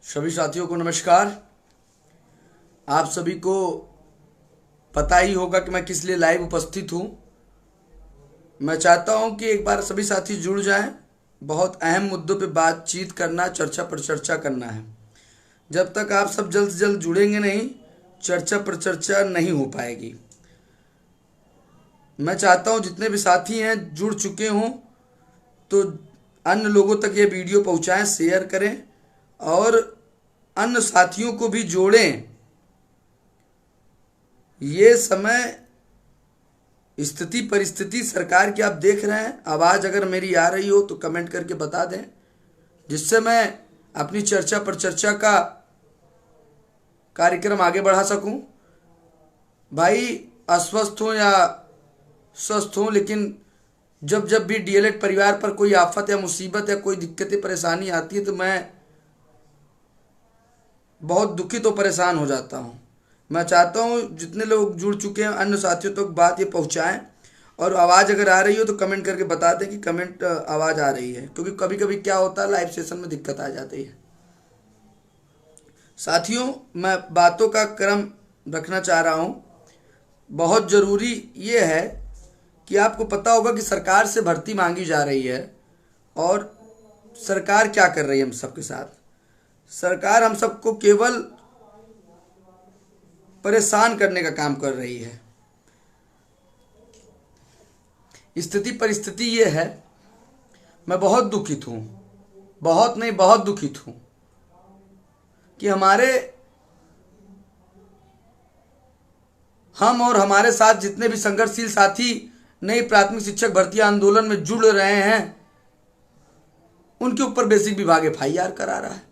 सभी साथियों को नमस्कार। आप सभी को पता ही होगा कि मैं किस लिए लाइव उपस्थित हूं। मैं चाहता हूं कि एक बार सभी साथी जुड़ जाएं। बहुत अहम मुद्दों पे बातचीत करना, चर्चा पर चर्चा करना है। जब तक आप सब जल्द से जल्द जुड़ेंगे नहीं, चर्चा पर चर्चा नहीं हो पाएगी। मैं चाहता हूं जितने भी साथी हैं जुड़ चुके हों तो अन्य लोगों तक ये वीडियो पहुंचाएं, शेयर करें और अन्य साथियों को भी जोड़ें। ये समय स्थिति परिस्थिति सरकार की आप देख रहे हैं। आवाज़ अगर मेरी आ रही हो तो कमेंट करके बता दें, जिससे मैं अपनी चर्चा पर चर्चा का कार्यक्रम आगे बढ़ा सकूं। भाई अस्वस्थ हो या स्वस्थ हो, लेकिन जब जब भी डीएलएड परिवार पर कोई आफत या मुसीबत या कोई दिक्कतें परेशानी आती है तो मैं बहुत दुखित और परेशान हो जाता हूँ। मैं चाहता हूँ जितने लोग जुड़ चुके हैं अन्य साथियों तक बात ये पहुँचाएं, और आवाज़ अगर आ रही हो तो कमेंट करके बता दें कि कमेंट आवाज़ आ रही है, क्योंकि कभी कभी क्या होता है लाइव सेशन में दिक्कत आ जाती है। साथियों, मैं बातों का क्रम रखना चाह रहा हूँ। बहुत ज़रूरी ये है कि आपको पता होगा कि सरकार से भर्ती मांगी जा रही है, और सरकार क्या कर रही है हम सबके साथ। सरकार हम सबको केवल परेशान करने का काम कर रही है। स्थिति परिस्थिति ये है, मैं बहुत दुखित हूँ, बहुत नहीं बहुत दुखित हूँ कि हम और हमारे साथ जितने भी संघर्षशील साथी नई प्राथमिक शिक्षक भर्ती आंदोलन में जुड़ रहे हैं उनके ऊपर बेसिक विभाग एफआईआर करा रहा है।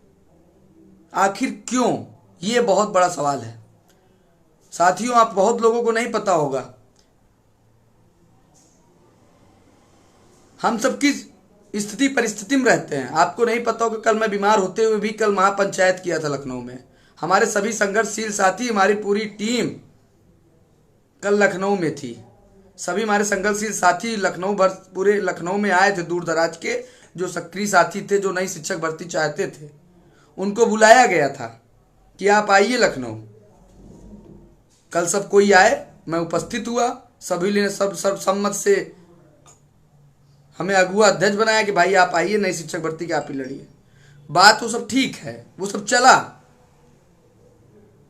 आखिर क्यों, ये बहुत बड़ा सवाल है। साथियों, आप बहुत लोगों को नहीं पता होगा, हम सब किस स्थिति परिस्थिति में रहते हैं। आपको नहीं पता होगा, कल मैं बीमार होते हुए भी कल महापंचायत किया था लखनऊ में। हमारे सभी संघर्षशील साथी, हमारी पूरी टीम कल लखनऊ में थी। सभी हमारे संघर्षशील साथी लखनऊ भर पूरे लखनऊ में आए थे। दूर दराज के जो सक्रिय साथी थे, जो नई शिक्षक भर्ती चाहते थे, उनको बुलाया गया था कि आप आइए लखनऊ। कल सब कोई आए, मैं उपस्थित हुआ। सभी ने सब सर्वसम्मत से हमें अगुआ अध्यक्ष बनाया कि भाई आप आइए, नई शिक्षक भर्ती की आप ही लड़िए। बात वो सब ठीक है, वो सब चला,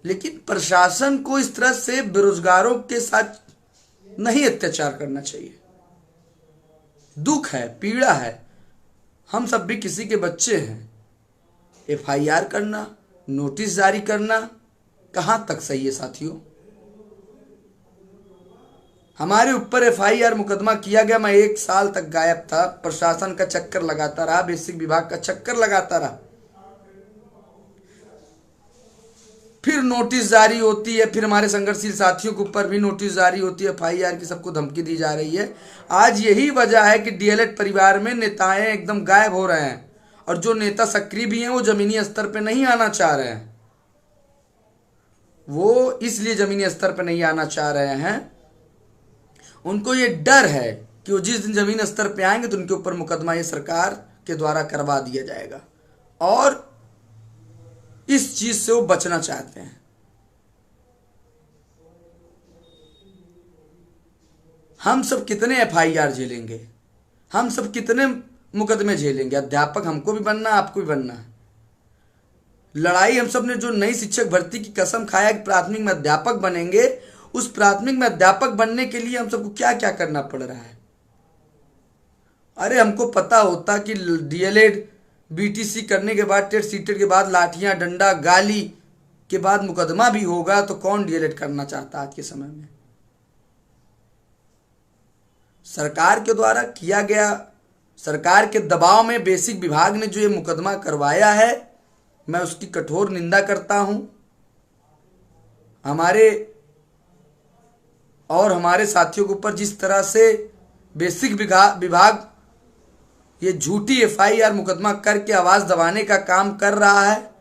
लेकिन प्रशासन को इस तरह से बेरोजगारों के साथ नहीं अत्याचार करना चाहिए। दुख है, पीड़ा है, हम सब भी किसी के बच्चे हैं। एफआईआर करना, नोटिस जारी करना कहां तक सही है साथियों। हमारे ऊपर एफआईआर मुकदमा किया गया, मैं 1 साल तक गायब था, प्रशासन का चक्कर लगाता रहा, बेसिक विभाग का चक्कर लगाता रहा। फिर नोटिस जारी होती है, फिर हमारे संघर्षशील साथियों के ऊपर भी नोटिस जारी होती है, एफआईआर की सबको धमकी दी जा रही है। आज यही वजह है कि डीएलएड परिवार में नेताएं एकदम गायब हो रहे हैं, और जो नेता सक्रिय भी हैं वो जमीनी स्तर पे नहीं आना चाह रहे हैं। वो इसलिए जमीनी स्तर पे नहीं आना चाह रहे हैं, उनको ये डर है कि वो जिस दिन जमीन स्तर पे आएंगे तो उनके ऊपर मुकदमा ये सरकार के द्वारा करवा दिया जाएगा, और इस चीज से वो बचना चाहते हैं। हम सब कितने एफआईआर झेलेंगे, हम सब कितने मुकदमे झेलेंगे। अध्यापक हमको भी बनना, आपको भी बनना है। लड़ाई हम सब ने जो नई शिक्षक भर्ती की कसम खाया कि प्राथमिक में अध्यापक बनेंगे, उस प्राथमिक में अध्यापक बनने के लिए हम सबको क्या क्या करना पड़ रहा है। अरे हमको पता होता कि डीएलएड बीटीसी करने के बाद, टेट सीटेट के बाद लाठियां डंडा गाली के बाद मुकदमा भी होगा, तो कौन डीएलएड करना चाहता आज के समय में। सरकार के द्वारा किया गया, सरकार के दबाव में बेसिक विभाग ने जो ये मुकदमा करवाया है, मैं उसकी कठोर निंदा करता हूं। हमारे साथियों के ऊपर जिस तरह से बेसिक विभाग ये झूठी एफआईआर मुकदमा करके आवाज दबाने का काम कर रहा है।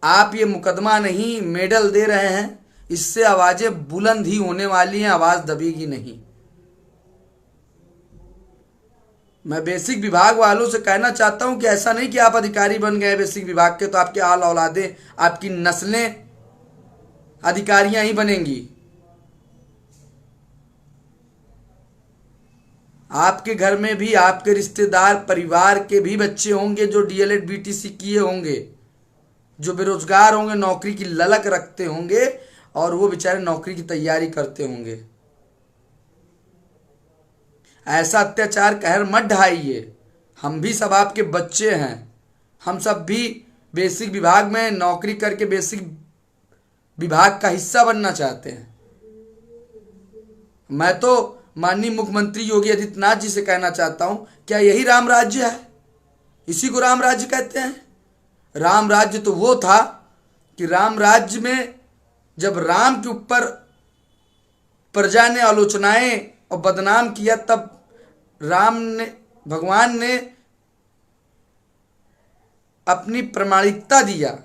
आप ये मुकदमा नहीं, मेडल दे रहे हैं, इससे आवाजें बुलंद ही होने वाली हैं, आवाज दबेगी नहीं। मैं बेसिक विभाग वालों से कहना चाहता हूं कि ऐसा नहीं कि आप अधिकारी बन गए बेसिक विभाग के तो आपके आल औलादे, आपकी नस्लें अधिकारियां ही बनेंगी। आपके घर में भी आपके रिश्तेदार परिवार के भी बच्चे होंगे जो डीएलएड बीटीसी किए होंगे, जो बेरोजगार होंगे, नौकरी की ललक रखते होंगे और वो बेचारे नौकरी की तैयारी करते होंगे। ऐसा अत्याचार कहर मत ढाइए। हम भी सब आपके बच्चे हैं, हम सब भी बेसिक विभाग में नौकरी करके बेसिक विभाग का हिस्सा बनना चाहते हैं। मैं तो माननीय मुख्यमंत्री योगी आदित्यनाथ जी से कहना चाहता हूं, क्या यही राम राज्य है? इसी को राम राज्य कहते हैं? राम राज्य तो वो था कि राम राज्य में जब राम के ऊपर प्रजा ने आलोचनाएं और बदनाम किया, तब भगवान ने अपनी प्रामाणिकता दिया,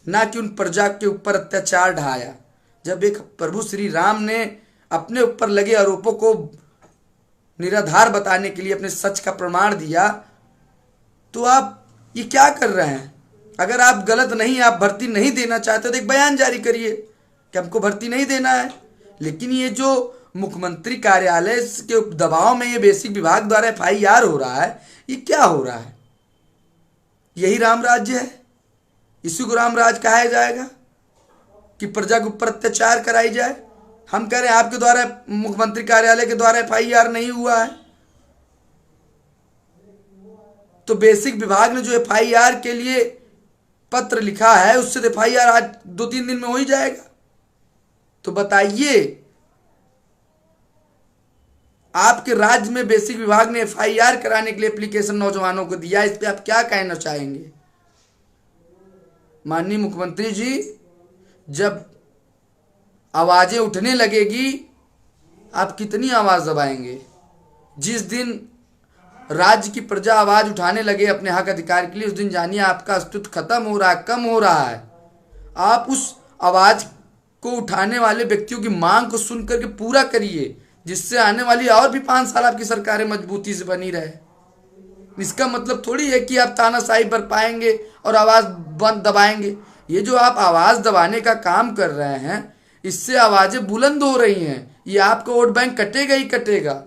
ना कि उन प्रजा के ऊपर अत्याचार ढाया। जब एक प्रभु श्री राम ने अपने ऊपर लगे आरोपों को निराधार बताने के लिए अपने सच का प्रमाण दिया, तो आप ये क्या कर रहे हैं? अगर आप गलत नहीं, आप भर्ती नहीं देना चाहते तो एक बयान जारी करिए कि हमको भर्ती नहीं देना है। लेकिन ये जो मुख्यमंत्री कार्यालय के दबाव में ये बेसिक विभाग द्वारा एफआईआर हो रहा है, ये क्या हो रहा है? यही राम राज्य है? इसी को राम राज कहा जाएगा कि प्रजा के ऊपर अत्याचार कराई जाए? हम कह रहे हैं आपके द्वारा, मुख्यमंत्री कार्यालय के द्वारा एफआईआर नहीं हुआ है, तो बेसिक विभाग ने जो एफआईआर के लिए पत्र लिखा है उससे तो एफआईआर आज 2-3 दिन में हो ही जाएगा। तो बताइए, आपके राज्य में बेसिक विभाग ने एफआईआर कराने के लिए एप्लीकेशन नौजवानों को दिया, इस पे आप क्या कहना चाहेंगे? माननीय मुख्यमंत्री जी, जब आवाजें उठने लगेगी, आप कितनी आवाज दबाएंगे? जिस दिन राज्य की प्रजा आवाज उठाने लगे अपने हक अधिकार के लिए, उस दिन जानिए आपका अस्तित्व खत्म हो रहा है, कम हो रहा है। आप उस आवाज को उठाने वाले व्यक्तियों की मांग को सुन करके पूरा करिए, जिससे आने वाली और भी 5 साल आपकी सरकारें मजबूती से बनी रहे। इसका मतलब थोड़ी है कि आप तानाशाही बरपाएंगे और आवाज बंद दबाएंगे। ये जो आप आवाज दबाने का काम कर रहे हैं, इससे आवाजें बुलंद हो रही हैं। ये आपका वोट बैंक कटेगा ही कटेगा।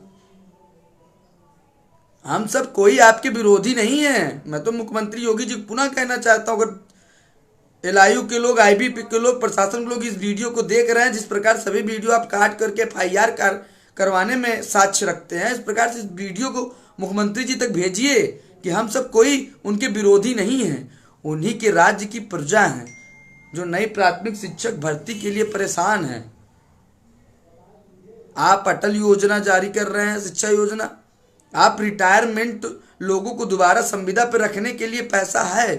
हम सब कोई आपके विरोधी नहीं है। मैं तो मुख्यमंत्री योगी जी पुनः कहना चाहता हूं, अगर एलआईयू के लोग, आईबीपी के लोग, प्रशासन के लोग इस वीडियो को देख रहे हैं, जिस प्रकार सभी वीडियो आप काट करके एफआईआर करवाने में साक्ष्य रखते हैं, इस प्रकार से इस वीडियो को मुख्यमंत्री जी तक भेजिए कि हम सब कोई उनके विरोधी नहीं हैं। उन्हीं के राज्य की प्रजा हैं जो नई प्राथमिक शिक्षक भर्ती के लिए परेशान हैं। आप अटल योजना जारी कर रहे हैं, शिक्षा योजना। आप रिटायरमेंट लोगों को दोबारा संविदा पर रखने के लिए पैसा है।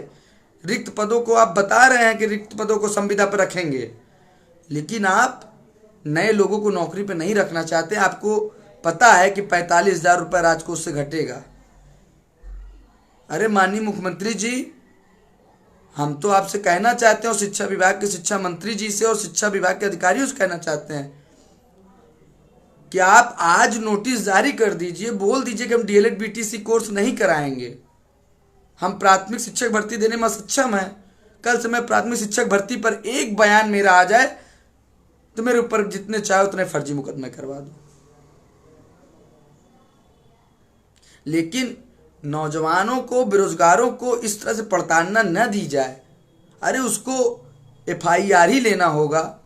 रिक्त पदों को आप बता रहे हैं कि रिक्त पदों को संविदा पर रखेंगे, लेकिन आप नए लोगों को नौकरी पर नहीं रखना चाहते। आपको पता है कि 45,000 रुपये राजकोष से घटेगा। अरे माननीय मुख्यमंत्री जी, हम तो आपसे कहना चाहते हैं, और शिक्षा विभाग के शिक्षा मंत्री जी से और शिक्षा विभाग के अधिकारियों से कहना चाहते हैं कि आप आज नोटिस जारी कर दीजिए, बोल दीजिए कि हम डीएलएड बीटीसी कोर्स नहीं कराएंगे। हम प्राथमिक शिक्षक भर्ती देने में सक्षम हैं। कल से मैं प्राथमिक शिक्षक भर्ती पर एक बयान मेरा आ जाए तो मेरे ऊपर जितने चाहे उतने फर्जी मुकदमे करवा दो। लेकिन नौजवानों को, बेरोजगारों को इस तरह से पड़तालना न दी जाए। अरे उसको एफआईआर ही लेना होगा,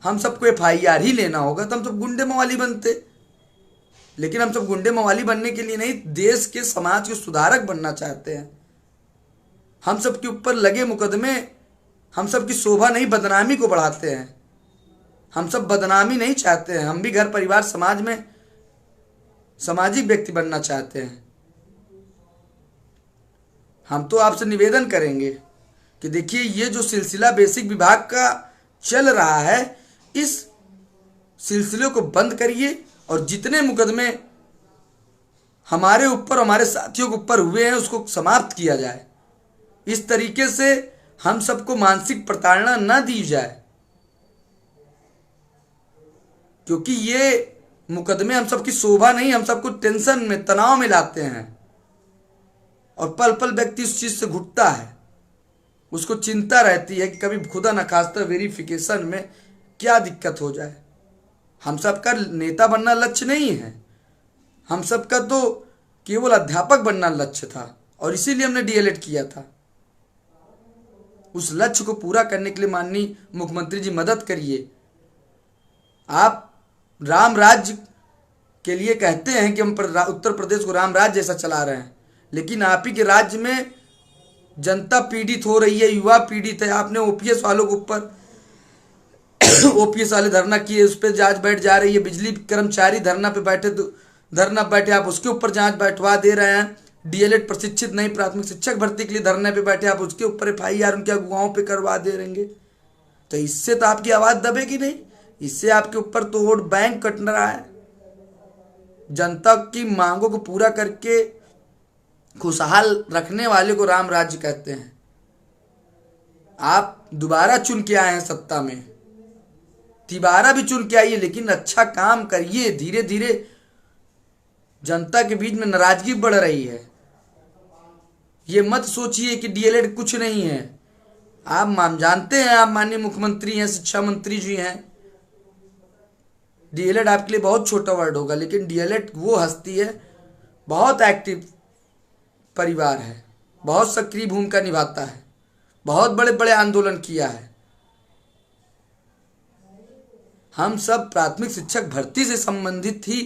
हम सबको एफआईआर ही लेना होगा, तो हम सब गुंडे मवाली बनते। लेकिन हम सब गुंडे मवाली बनने के लिए नहीं, देश के समाज के सुधारक बनना चाहते हैं। हम सब के ऊपर लगे मुकदमे हम सब की शोभा नहीं, बदनामी को बढ़ाते हैं। हम सब बदनामी नहीं चाहते हैं। हम भी घर परिवार समाज में सामाजिक व्यक्ति बनना चाहते हैं। हम तो आपसे निवेदन करेंगे कि देखिए, ये जो सिलसिला बेसिक विभाग का चल रहा है, इस सिलसिले को बंद करिए और जितने मुकदमे हमारे ऊपर, हमारे साथियों के ऊपर हुए हैं, उसको समाप्त किया जाए। इस तरीके से हम सबको मानसिक प्रताड़ना न दी जाए, क्योंकि ये मुकदमे हम सबकी शोभा नहीं, हम सबको टेंशन में, तनाव में लाते हैं और पल पल व्यक्ति उस चीज से घुटता है। उसको चिंता रहती है कि कभी खुदा न खास्ता वेरिफिकेशन में क्या दिक्कत हो जाए। हम सबका नेता बनना लक्ष्य नहीं है, हम सबका तो केवल अध्यापक बनना लक्ष्य था और इसीलिए हमने डीएलएड किया था। उस लक्ष्य को पूरा करने के लिए माननीय मुख्यमंत्री जी मदद करिए। आप राम राज्य के लिए कहते हैं कि हम उत्तर प्रदेश को राम राज्य जैसा चला रहे हैं, लेकिन आप ही के राज्य में जनता पीड़ित हो रही है, युवा पीड़ित है। आपने ओपीएस वालों के ऊपर ओपीएस वाले धरना किए, उस पर जांच बैठ जा रही है। बिजली कर्मचारी धरना पे बैठे तो धरना बैठे, आप उसके ऊपर जांच बैठवा दे रहे हैं। डीएलएड प्रशिक्षित नई प्राथमिक शिक्षक भर्ती के लिए धरने पे बैठे, आप उसके ऊपर एफआईआर उनके अगुवाओं पे करवा दे रहेंगे। तो इससे तो आपकी आवाज दबेगी नहीं, इससे आपके ऊपर तो वोट बैंक कट रहा है। जनता की मांगों को पूरा करके खुशहाल रखने वाले को राम राज्य कहते हैं। आप दोबारा चुन के आए हैं सत्ता में, तिबारा भी चुन के आइए, लेकिन अच्छा काम करिए। धीरे धीरे जनता के बीच में नाराजगी बढ़ रही है। ये मत सोचिए कि डीएलएड कुछ नहीं है। आप जानते हैं, आप माननीय मुख्यमंत्री हैं, शिक्षा मंत्री जी हैं। डीएलएड आपके लिए बहुत छोटा वर्ड होगा, लेकिन डीएलएड वो हस्ती है, बहुत एक्टिव परिवार है, बहुत सक्रिय भूमिका निभाता है, बहुत बड़े बड़े आंदोलन किया है। हम सब प्राथमिक शिक्षक भर्ती से संबंधित ही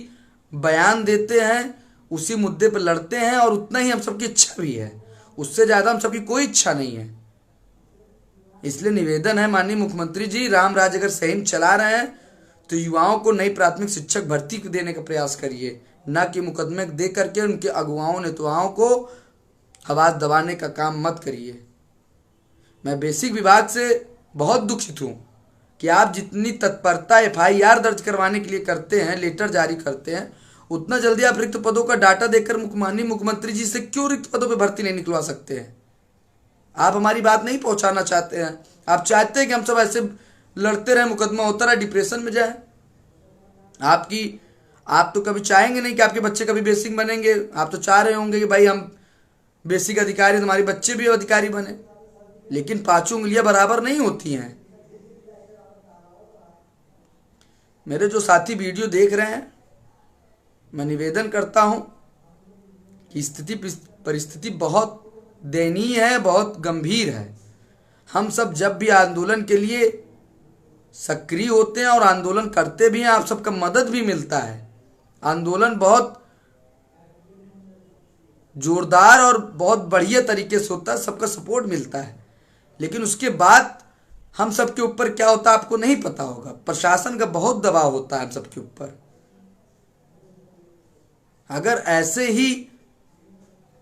बयान देते हैं, उसी मुद्दे पर लड़ते हैं और उतना ही हम सबकी इच्छा भी है, उससे ज़्यादा हम सबकी कोई इच्छा नहीं है। इसलिए निवेदन है माननीय मुख्यमंत्री जी, राम राज्य अगर सही में चला रहे हैं तो युवाओं को नई प्राथमिक शिक्षक भर्ती देने का प्रयास करिए, ना कि मुकदमे दे करके उनके अगुवाओं नेताओं को आवाज़ दबाने का काम मत करिए। मैं बेसिक विभाग से बहुत दुखित हूँ कि आप जितनी तत्परता एफआईआर दर्ज करवाने के लिए करते हैं, लेटर जारी करते हैं, उतना जल्दी आप रिक्त पदों का डाटा देकर माननीय मुख्यमंत्री जी से क्यों रिक्त पदों पर भर्ती नहीं निकलवा सकते हैं? आप हमारी बात नहीं पहुंचाना चाहते हैं। आप चाहते हैं कि हम सब ऐसे लड़ते रहे, मुकदमा होता रहे, डिप्रेशन में जाए। आप तो कभी चाहेंगे नहीं कि आपके बच्चे कभी बेसिक बनेंगे। आप तो चाह रहे होंगे कि भाई हम बेसिक अधिकारी, हमारे बच्चे भी अधिकारी बने, लेकिन पांचों उंगलियां बराबर नहीं होती हैं। मेरे जो साथी वीडियो देख रहे हैं, मैं निवेदन करता हूं कि परिस्थिति बहुत दयनीय है, बहुत गंभीर है। हम सब जब भी आंदोलन के लिए सक्रिय होते हैं और आंदोलन करते भी हैं, आप सबका मदद भी मिलता है। आंदोलन बहुत जोरदार और बहुत बढ़िया तरीके से होता है, सबका सपोर्ट मिलता है, लेकिन उसके बाद हम सबके ऊपर क्या होता है आपको नहीं पता होगा। प्रशासन का बहुत दबाव होता है हम सबके ऊपर। अगर ऐसे ही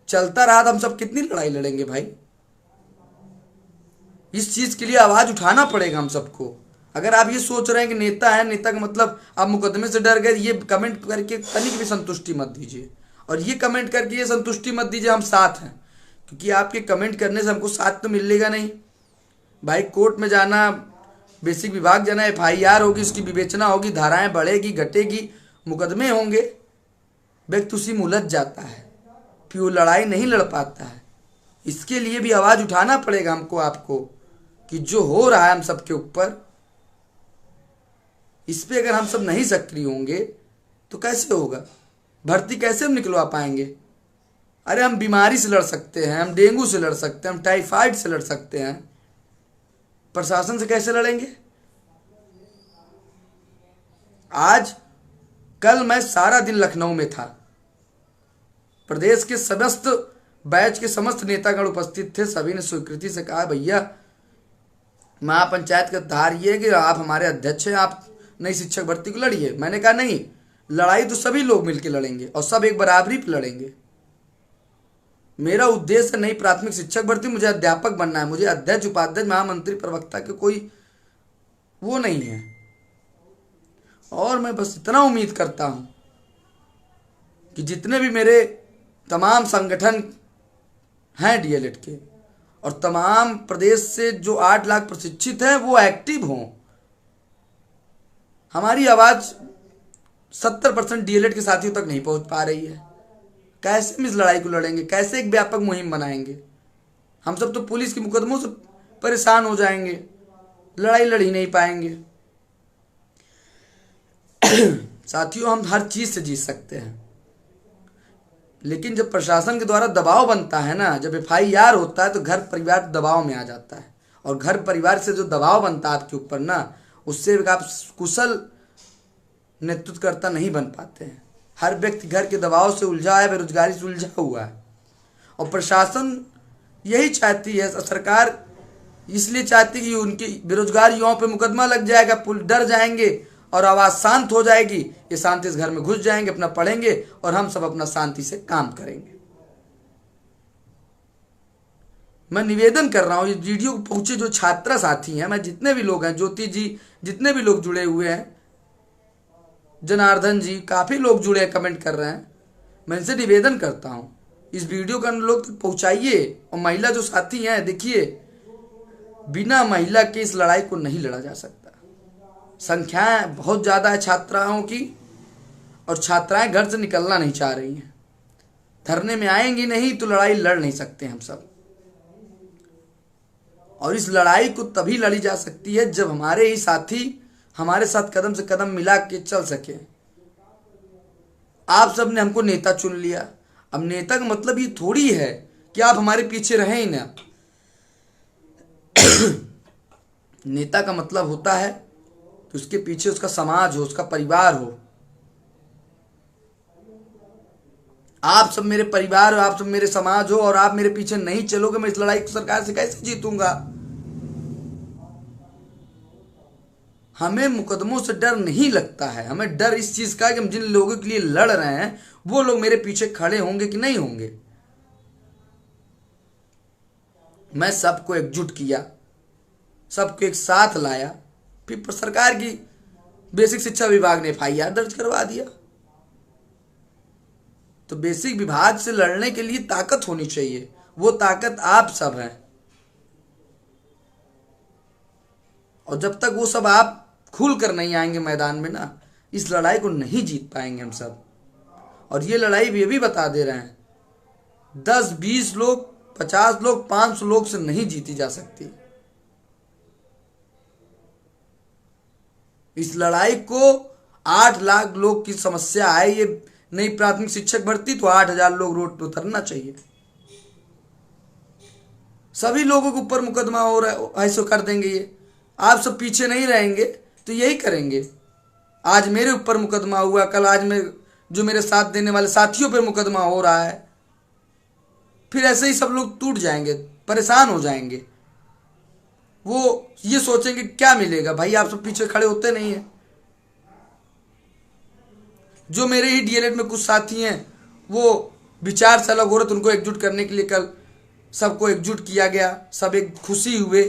चलता रहा तो हम सब कितनी लड़ाई लड़ेंगे भाई। इस चीज के लिए आवाज उठाना पड़ेगा हम सबको। अगर आप ये सोच रहे हैं कि नेता है, नेता का मतलब आप मुकदमे से डर गए, ये कमेंट करके तनिक भी संतुष्टि मत दीजिए, और ये कमेंट करके ये संतुष्टि मत दीजिए हम साथ हैं, क्योंकि आपके कमेंट करने से हमको साथ तो मिलेगा नहीं भाई। कोर्ट में जाना, बेसिक विभाग जाना, एफआईआर होगी, उसकी विवेचना होगी, धाराएं बढ़ेगी घटेगी, मुकदमे होंगे, व्यक्ति उसी में उलझ जाता है, फिर वो लड़ाई नहीं लड़ पाता है। इसके लिए भी आवाज़ उठाना पड़ेगा हमको, आपको, कि जो हो रहा है हम सबके ऊपर, इस पे अगर हम सब नहीं सक्रिय होंगे तो कैसे होगा? भर्ती कैसे हम निकलवा पाएंगे? अरे हम बीमारी से लड़ सकते हैं, हम डेंगू से लड़ सकते हैं, हम टाइफाइड से लड़ सकते हैं, प्रशासन से कैसे लड़ेंगे? आज कल मैं सारा दिन लखनऊ में था। प्रदेश के समस्त बैच के समस्त नेतागण उपस्थित थे। सभी ने स्वीकृति से कहा भैया महापंचायत का धार ये है कि आप हमारे अध्यक्ष हैं, आप नई शिक्षक भर्ती को लड़िए। मैंने कहा नहीं, लड़ाई तो सभी लोग मिलकर लड़ेंगे और सब एक बराबरी पे लड़ेंगे। मेरा उद्देश्य है नई प्राथमिक शिक्षक भर्ती, मुझे अध्यापक बनना है, मुझे अध्यक्ष, उपाध्यक्ष, महामंत्री, प्रवक्ता के कोई वो नहीं है। और मैं बस इतना उम्मीद करता हूं कि जितने भी मेरे तमाम संगठन हैं डीएलएड के और तमाम प्रदेश से जो 8 लाख प्रशिक्षित हैं वो एक्टिव हों, हमारी आवाज़ 70% डीएलएड के साथियों तक नहीं पहुंच पा रही है। कैसे हम इस लड़ाई को लड़ेंगे, कैसे एक व्यापक मुहिम बनाएंगे? हम सब तो पुलिस के मुकदमों से परेशान हो जाएंगे, लड़ाई लड़ ही नहीं पाएंगे। साथियों, हम हर चीज से जीत सकते हैं, लेकिन जब प्रशासन के द्वारा दबाव बनता है ना, जब एफआईआर होता है, तो घर परिवार दबाव में आ जाता है। और घर परिवार से जो दबाव बनता है आपके ऊपर ना, उससे आप कुशल नेतृत्वकर्ता नहीं बन पाते हैं। हर व्यक्ति घर के दबाव से उलझा है, बेरोजगारी से उलझा हुआ है, और प्रशासन यही चाहती है, सरकार इसलिए चाहती है कि उनके बेरोजगार युवाओं पे मुकदमा लग जाएगा, डर जाएंगे और आवाज शांत हो जाएगी, ये शांति से घर में घुस जाएंगे, अपना पढ़ेंगे और हम सब अपना शांति से काम करेंगे। मैं निवेदन कर रहा हूं, ये वीडियो को पहुंचे जो छात्रा साथी हैं, मैं जितने भी लोग हैं, ज्योति जी, जितने भी लोग जुड़े हुए हैं, जनार्दन जी, काफी लोग जुड़े हैं, कमेंट कर रहे हैं, मैं इनसे निवेदन करता हूं इस वीडियो को लोग तक पहुंचाइए। और महिला जो साथी हैं, देखिए, बिना महिला के इस लड़ाई को नहीं लड़ा जा सकता। संख्याएं बहुत ज्यादा है छात्राओं की, और छात्राएं घर से निकलना नहीं चाह रही हैं। धरने में आएंगी नहीं तो लड़ाई लड़ नहीं सकते हम सब। और इस लड़ाई को तभी लड़ी जा सकती है जब हमारे ही साथी हमारे साथ कदम से कदम मिला के चल सके। आप सब ने हमको नेता चुन लिया, अब नेता का मतलब ये थोड़ी है कि आप हमारे पीछे रहें ही ना। नेता का मतलब होता है कि उसके पीछे उसका समाज हो, उसका परिवार हो। आप सब मेरे परिवार हो, आप सब मेरे समाज हो, और आप मेरे पीछे नहीं चलोगे, मैं इस लड़ाई को सरकार से कैसे जीतूंगा? हमें मुकदमों से डर नहीं लगता है, हमें डर इस चीज का कि हम जिन लोगों के लिए लड़ रहे हैं वो लोग मेरे पीछे खड़े होंगे कि नहीं होंगे। मैं सबको एकजुट किया, सबको एक साथ लाया, फिर सरकार की बेसिक शिक्षा विभाग ने एफआईआर दर्ज करवा दिया। तो बेसिक विभाग से लड़ने के लिए ताकत होनी चाहिए, वो ताकत आप सब हैं। और जब तक वो सब आप खुल कर नहीं आएंगे मैदान में ना, इस लड़ाई को नहीं जीत पाएंगे हम सब। और ये लड़ाई भी ये भी बता दे रहे हैं, 10, 20 लोग, 50 लोग, 500 लोग से नहीं जीती जा सकती। इस लड़ाई को 8 लाख लोग की समस्या है, ये नई प्राथमिक शिक्षक भर्ती, तो 8,000 लोग रोड पर उतरना चाहिए। सभी लोगों के ऊपर मुकदमा हो रहा है, ऐसे कर देंगे ये। आप सब पीछे नहीं रहेंगे तो यही करेंगे। आज मेरे ऊपर मुकदमा हुआ, कल आज में जो मेरे साथ देने वाले साथियों पर मुकदमा हो रहा है, फिर ऐसे ही सब लोग टूट जाएंगे, परेशान हो जाएंगे। वो ये सोचेंगे क्या मिलेगा, भाई आप सब पीछे खड़े होते नहीं है। जो मेरे ही डीएलएड में कुछ साथी हैं, वो विचार से अलग हो रहे थे, उनको एकजुट करने के लिए कल सबको एकजुट किया गया। सब एक खुशी हुए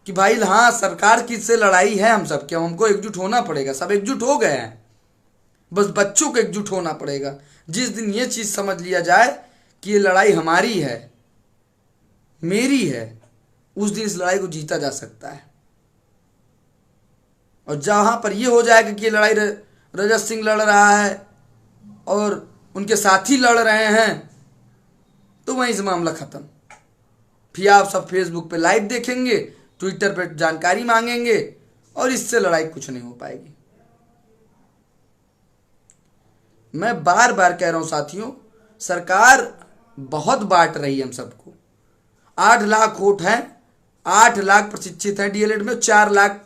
कि भाई हाँ, सरकार की से लड़ाई है हम सब, क्या हमको एकजुट होना पड़ेगा। सब एकजुट हो गए हैं, बस बच्चों को एकजुट होना पड़ेगा। जिस दिन ये चीज समझ लिया जाए कि ये लड़ाई हमारी है, मेरी है, उस दिन इस लड़ाई को जीता जा सकता है। और जहां पर ये हो जाएगा कि ये लड़ाई रजत सिंह लड़ रहा है और उनके साथी लड़ रहे हैं, तो वहीं से मामला खत्म। फिर आप सब फेसबुक पे लाइव देखेंगे, ट्विटर पे जानकारी मांगेंगे, और इससे लड़ाई कुछ नहीं हो पाएगी। मैं बार बार कह रहा हूं साथियों, सरकार बहुत बांट रही है हम सबको। 8 लाख वोट हैं, 8 लाख प्रशिक्षित हैं डीएलएड में, 4 लाख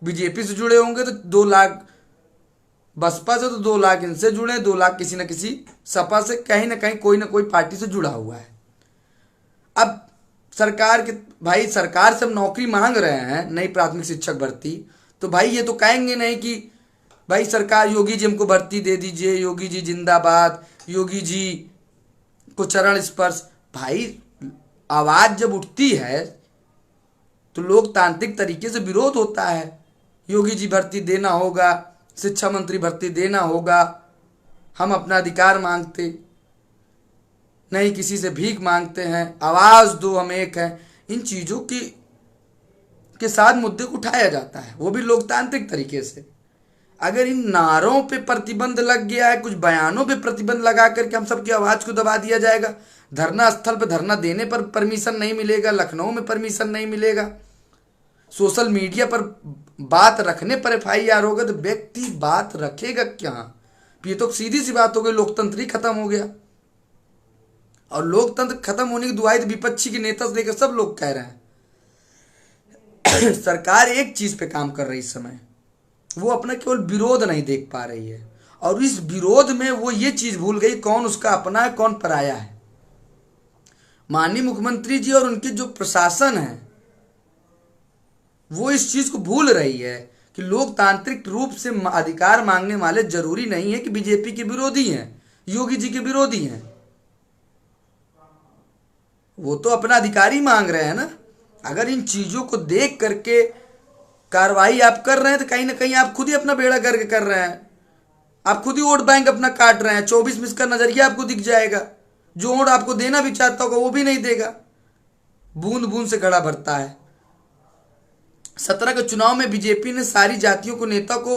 बीजेपी से जुड़े होंगे, तो 2 लाख बसपा से, तो 2 लाख इनसे जुड़े, 2 लाख किसी न किसी सपा से, कहीं ना कहीं कोई ना कोई पार्टी से जुड़ा हुआ है। अब सरकार के भाई, सरकार से हम नौकरी मांग रहे हैं, नई प्राथमिक शिक्षक भर्ती, तो भाई ये तो कहेंगे नहीं कि भाई सरकार योगी जी हमको भर्ती दे दीजिए, योगी जी जिंदाबाद, योगी जी को चरण स्पर्श। भाई आवाज जब उठती है तो लोकतांत्रिक तरीके से विरोध होता है। योगी जी भर्ती देना होगा, शिक्षा मंत्री भर्ती देना होगा, हम अपना अधिकार मांगते नहीं, किसी से भीख मांगते हैं, आवाज दो, हम एक हैं। इन चीजों के साथ मुद्दे को उठाया जाता है, वो भी लोकतांत्रिक तरीके से। अगर इन नारों पे प्रतिबंध लग गया है, कुछ बयानों पे प्रतिबंध लगा करके हम सबकी आवाज को दबा दिया जाएगा, धरना स्थल पे धरना देने पर परमिशन नहीं मिलेगा, लखनऊ में परमिशन नहीं मिलेगा, सोशल मीडिया पर बात रखने पर एफआईआर होगा, तो व्यक्ति बात रखेगा क्या? ये तो सीधी सी बात हो गई, लोकतंत्र ही खत्म हो गया। और लोकतंत्र खत्म होने की दुआई तो विपक्षी के नेता से लेकर सब लोग कह रहे हैं। सरकार एक चीज पे काम कर रही इस समय, वो अपना केवल विरोध नहीं देख पा रही है, और इस विरोध में वो ये चीज भूल गई कौन उसका अपना है कौन पराया है। माननीय मुख्यमंत्री जी और उनके जो प्रशासन है वो इस चीज को भूल रही है कि लोकतांत्रिक रूप से अधिकार मांगने वाले जरूरी नहीं है कि बीजेपी के विरोधी हैं, योगी जी के विरोधी हैं। वो तो अपना अधिकार ही मांग रहे हैं ना। अगर इन चीजों को देख करके कार्रवाई आप कर रहे हैं तो कहीं ना कहीं आप खुद ही अपना बेड़ा करके कर रहे हैं, आप खुद ही वोट बैंक अपना काट रहे हैं। 24 में इसका नजरिया आपको दिख जाएगा, जो वोट आपको देना भी चाहता होगा वो भी नहीं देगा। बूंद बूंद से घड़ा भरता है। 17 के चुनाव में बीजेपी ने सारी जातियों को नेता को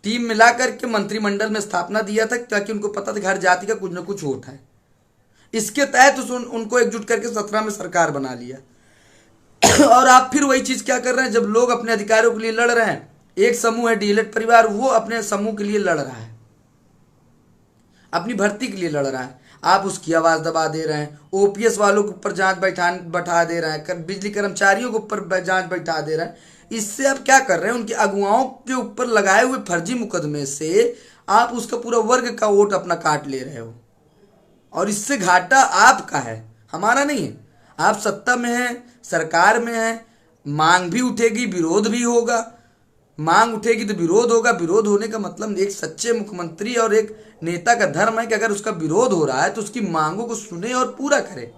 टीम मिला करके मंत्रिमंडल में स्थापना दिया था, ताकि उनको पता था कि हर जाति का कुछ न कुछ वोट है। इसके तहत उनको एकजुट करके 17 में सरकार बना लिया। और आप फिर वही चीज क्या कर रहे हैं, जब लोग अपने अधिकारों के लिए लड़ रहे हैं, एक समूह है डीएलएड परिवार, वो अपने समूह के लिए लड़ रहा है, अपनी भर्ती के लिए लड़ रहा है, आप उसकी आवाज दबा दे रहे हैं। ओपीएस वालों के ऊपर जांच बैठा दे रहे हैं, बिजली कर्मचारियों के ऊपर जांच बैठा दे रहे हैं। इससे आप क्या कर रहे हैं, उनके अगुवाओं के ऊपर लगाए हुए फर्जी मुकदमे से आप उसका पूरा वर्ग का वोट अपना काट ले रहे हो, और इससे घाटा आपका है, हमारा नहीं है। आप सत्ता में हैं, सरकार में हैं, मांग भी उठेगी विरोध भी होगा, मांग उठेगी तो विरोध होगा। विरोध होने का मतलब एक सच्चे मुख्यमंत्री और एक नेता का धर्म है कि अगर उसका विरोध हो रहा है तो उसकी मांगों को सुने और पूरा करे।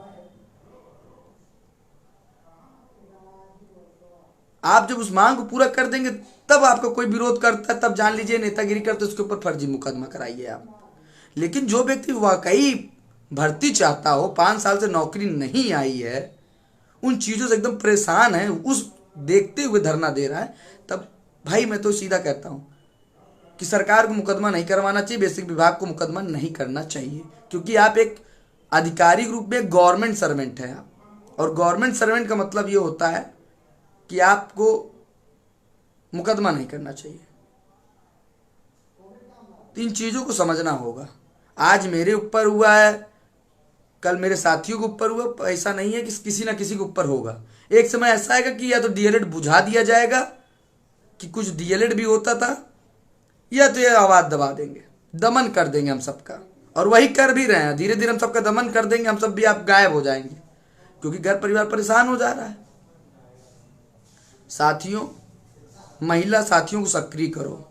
आप जब उस मांग को पूरा कर देंगे तब आपका कोई विरोध करता है, तब जान लीजिए नेतागिरी करते, उसके ऊपर फर्जी मुकदमा कराइए आप। लेकिन जो व्यक्ति वाकई भर्ती चाहता हो, 5 साल से नौकरी नहीं आई है, उन चीजों से एकदम परेशान है, उस देखते हुए धरना दे रहा है, तब भाई मैं तो सीधा कहता हूं कि सरकार को मुकदमा नहीं करवाना चाहिए, बेसिक विभाग को मुकदमा नहीं करना चाहिए, क्योंकि आप एक आधिकारिक रूप में गवर्नमेंट सर्वेंट है आप। और गवर्नमेंट सर्वेंट का मतलब ये होता है कि आपको मुकदमा नहीं करना चाहिए। तो इन चीजों को समझना होगा। आज मेरे ऊपर हुआ है, कल मेरे साथियों के ऊपर हुआ, ऐसा नहीं है कि किसी ना किसी के ऊपर होगा। एक समय ऐसा आएगा कि या तो डीएलएड बुझा दिया जाएगा, कि कुछ डीएलएड भी होता था, या तो ये आवाज दबा देंगे, दमन कर देंगे हम सबका। और वही कर भी रहे हैं, धीरे धीरे हम सबका दमन कर देंगे, हम सब भी आप गायब हो जाएंगे, क्योंकि घर परिवार परेशान हो जा रहा है। साथियों, महिला साथियों को सक्रिय करो।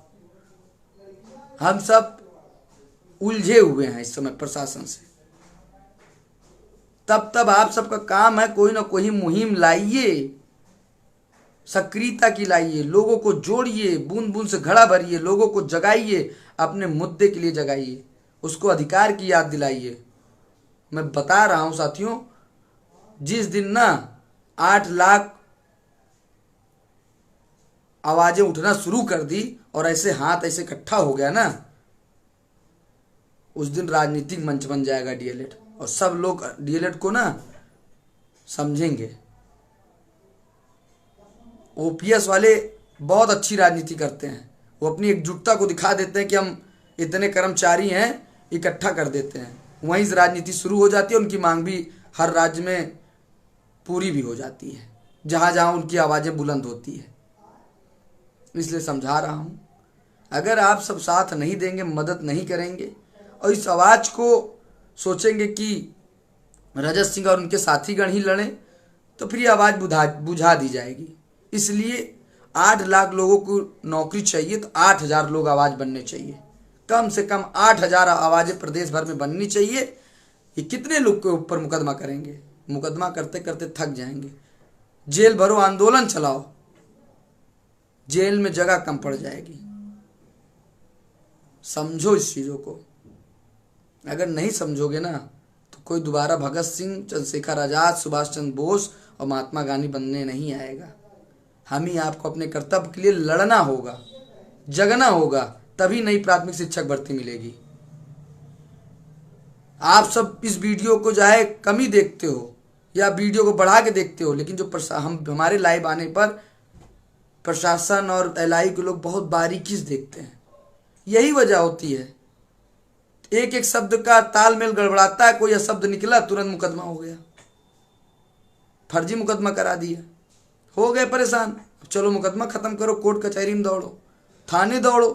हम सब उलझे हुए हैं इस समय प्रशासन से। तब आप सबका काम है कोई ना कोई मुहिम लाइए, सक्रियता की लाइए, लोगों को जोड़िए, बूंद बूंद से घड़ा भरिए, लोगों को जगाइए, अपने मुद्दे के लिए जगाइए, उसको अधिकार की याद दिलाइए। मैं बता रहा हूं साथियों, जिस दिन ना 8 लाख आवाजें उठना शुरू कर दी और ऐसे हाथ ऐसे इकट्ठा हो गया ना, उस दिन राजनीतिक मंच बन जाएगा डीएलएड, और सब लोग डीएलएड को ना समझेंगे। ओपीएस वाले बहुत अच्छी राजनीति करते हैं, वो अपनी एकजुटता को दिखा देते हैं कि हम इतने कर्मचारी हैं, इकट्ठा कर देते हैं, वहीं से राजनीति शुरू हो जाती है। उनकी मांग भी हर राज्य में पूरी भी हो जाती है, जहां जहां उनकी आवाजें बुलंद होती है। इसलिए समझा रहा हूं, अगर आप सब साथ नहीं देंगे, मदद नहीं करेंगे और इस आवाज को सोचेंगे कि रजत सिंह और उनके साथीगण ही लड़ें, तो फिर ये आवाज बुझा दी जाएगी। इसलिए 8 लाख लोगों को नौकरी चाहिए तो 8000 लोग आवाज बनने चाहिए, कम से कम 8000 आवाजें प्रदेश भर में बननी चाहिए। ये कितने लोग के ऊपर मुकदमा करेंगे, मुकदमा करते करते थक जाएंगे। जेल भरो आंदोलन चलाओ, जेल में जगह कम पड़ जाएगी। समझो इस चीजों को, अगर नहीं समझोगे ना तो कोई दोबारा भगत सिंह, चंद्रशेखर आजाद, सुभाष चंद्र बोस और महात्मा गांधी बनने नहीं आएगा। हम ही आपको अपने कर्तव्य के लिए लड़ना होगा। जगना होगा, तभी नई प्राथमिक शिक्षक भर्ती मिलेगी। आप सब इस वीडियो को चाहे कम ही देखते हो या वीडियो को बढ़ा के देखते हो, लेकिन जो हमारे लाइव आने पर प्रशासन और एलआई के लोग बहुत बारीकी से देखते हैं। यही वजह होती है, एक एक शब्द का तालमेल गड़बड़ाता है, कोई शब्द निकला तुरंत मुकदमा हो गया, फर्जी मुकदमा करा दिया, हो गए परेशान। चलो मुकदमा खत्म करो, कोर्ट कचहरी में दौड़ो, थाने दौड़ो।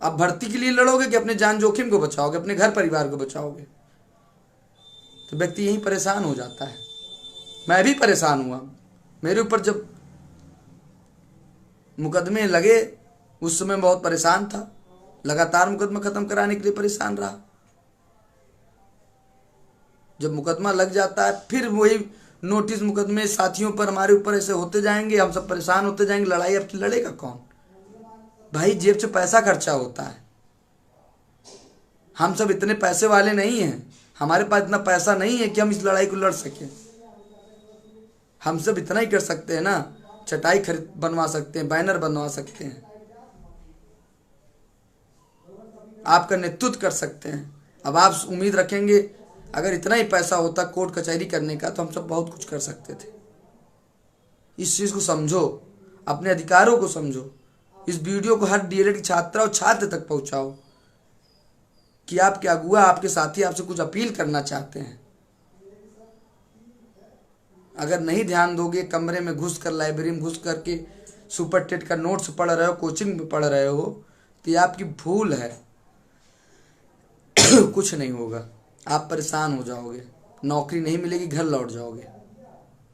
अब भर्ती के लिए लड़ोगे कि अपने जान जोखिम को बचाओगे, अपने घर परिवार को बचाओगे? तो व्यक्ति यही परेशान हो जाता है। मैं भी परेशान हुआ, मेरे ऊपर जब मुकदमे लगे उस समय बहुत परेशान था, लगातार मुकदमा खत्म कराने के लिए परेशान रहा। जब मुकदमा लग जाता है फिर वही नोटिस मुकदमे साथियों पर हमारे ऊपर ऐसे होते जाएंगे, हम सब परेशान होते जाएंगे। लड़ाई अब लड़ेगा कौन भाई? जेब से पैसा खर्चा होता है, हम सब इतने पैसे वाले नहीं हैं, हमारे पास इतना पैसा नहीं है कि हम इस लड़ाई को लड़ सकें। हम सब इतना ही कर सकते हैं ना, चटाई खरीद बनवा सकते हैं, बैनर बनवा सकते हैं, आपका नेतृत्व कर सकते हैं। अब आप उम्मीद रखेंगे अगर इतना ही पैसा होता कोर्ट कचहरी करने का तो हम सब बहुत कुछ कर सकते थे। इस चीज़ को समझो, अपने अधिकारों को समझो। इस वीडियो को हर डीएलएड की छात्रा और छात्र तक पहुंचाओ कि आपके अगुआ, आपके साथी आपसे कुछ अपील करना चाहते हैं। अगर नहीं ध्यान दोगे, कमरे में घुस कर, लाइब्रेरी में घुस करके सुपर टेट का नोट्स पढ़ रहे हो, कोचिंग में पढ़ रहे हो, तो ये आपकी भूल है। कुछ नहीं होगा, आप परेशान हो जाओगे, नौकरी नहीं मिलेगी, घर लौट जाओगे।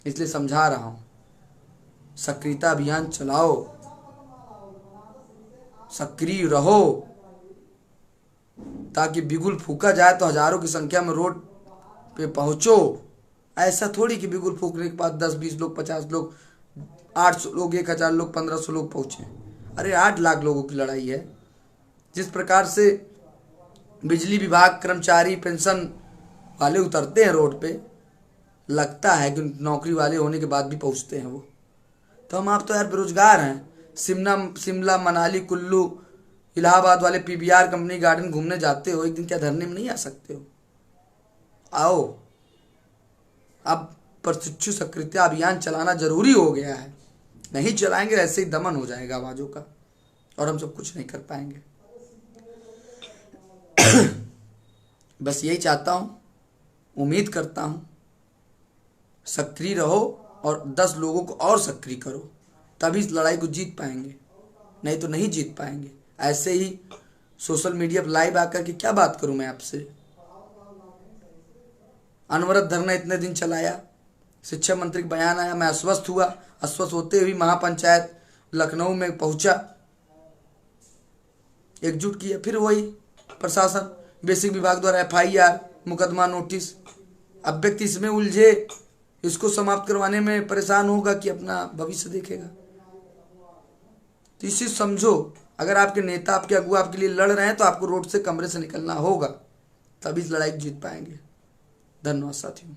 इसलिए समझा रहा हूं, सक्रियता अभियान चलाओ, सक्रिय रहो, ताकि बिगुल फूका जाए तो हजारों की संख्या में रोड पे पहुंचो। ऐसा थोड़ी कि बिगुल फूकने के बाद 10-20 लोग, 50 लोग, 800 लोग, 1000 लोग, 1500 लोग पहुंचे। अरे 8 लाख लोगों की लड़ाई है। जिस प्रकार से बिजली विभाग कर्मचारी, पेंशन वाले उतरते हैं रोड पे, लगता है कि नौकरी वाले होने के बाद भी पहुंचते हैं वो। तो हम आप तो यार बेरोजगार हैं। शिमला, मनाली, कुल्लू, इलाहाबाद वाले पीवीआर कंपनी गार्डन घूमने जाते हो, एक दिन क्या धरने में नहीं आ सकते हो? आओ। अब प्रशिक्षु सक्रियता अभियान चलाना जरूरी हो गया है, नहीं चलाएंगे ऐसे ही दमन हो जाएगा आवाजों का और हम सब कुछ नहीं कर पाएंगे। बस यही चाहता हूं, उम्मीद करता हूं सक्रिय रहो और 10 लोगों को और सक्रिय करो, तभी इस लड़ाई को जीत पाएंगे, नहीं तो नहीं जीत पाएंगे। ऐसे ही सोशल मीडिया पर लाइव आकर के क्या बात करूं मैं आपसे? अनवरत धरना इतने दिन चलाया, शिक्षा मंत्री का बयान आया, मैं अस्वस्थ हुआ, अस्वस्थ होते हुए महापंचायत लखनऊ में पहुंचा, एकजुट किया। फिर वही प्रशासन, बेसिक विभाग द्वारा एफआईआर, मुकदमा, नोटिस। अब व्यक्ति इसमें उलझे, इसको समाप्त करवाने में परेशान होगा कि अपना भविष्य देखेगा। तो इसी समझो, अगर आपके नेता, आपके अगुआ आपके लिए लड़ रहे हैं तो आपको रोड से, कमरे से निकलना होगा, तभी इस लड़ाई को जीत पाएंगे। धन्यवाद साथियों।